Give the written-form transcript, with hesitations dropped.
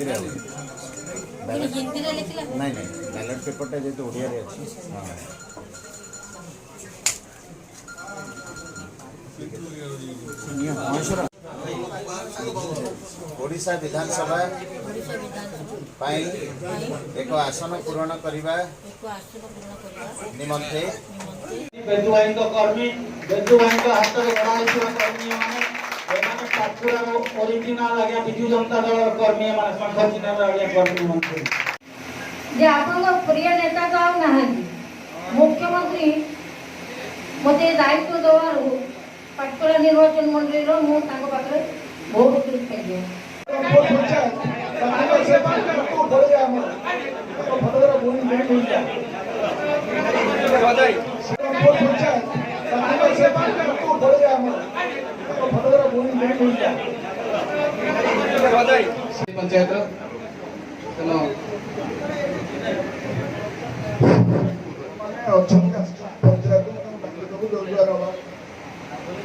हिंदी रे हिंदी रे लिखला नहीं नहीं बैलेट पेपर टा जेतो ओडिया रे अछि हां ओडिशा विधानसभा एक आसन पूरण करने निमंते बेदुआइन कर्मी बेदुआइन हाथ में गड़ा कर्मी मैंने पाटकुरा ओरिजिनल आज्ञा विजु जनता दल कर्मी मैंने संघ चिन्ह आज्ञा कर्मी मंत्री जे आपन प्रिय नेता तो आउ ना मुख्यमंत्री मते दायित्व देवारू पाटकुरा निर्वाचन मंडली रो मु ताको पाखरे बहुत कृतज्ञ पंचायत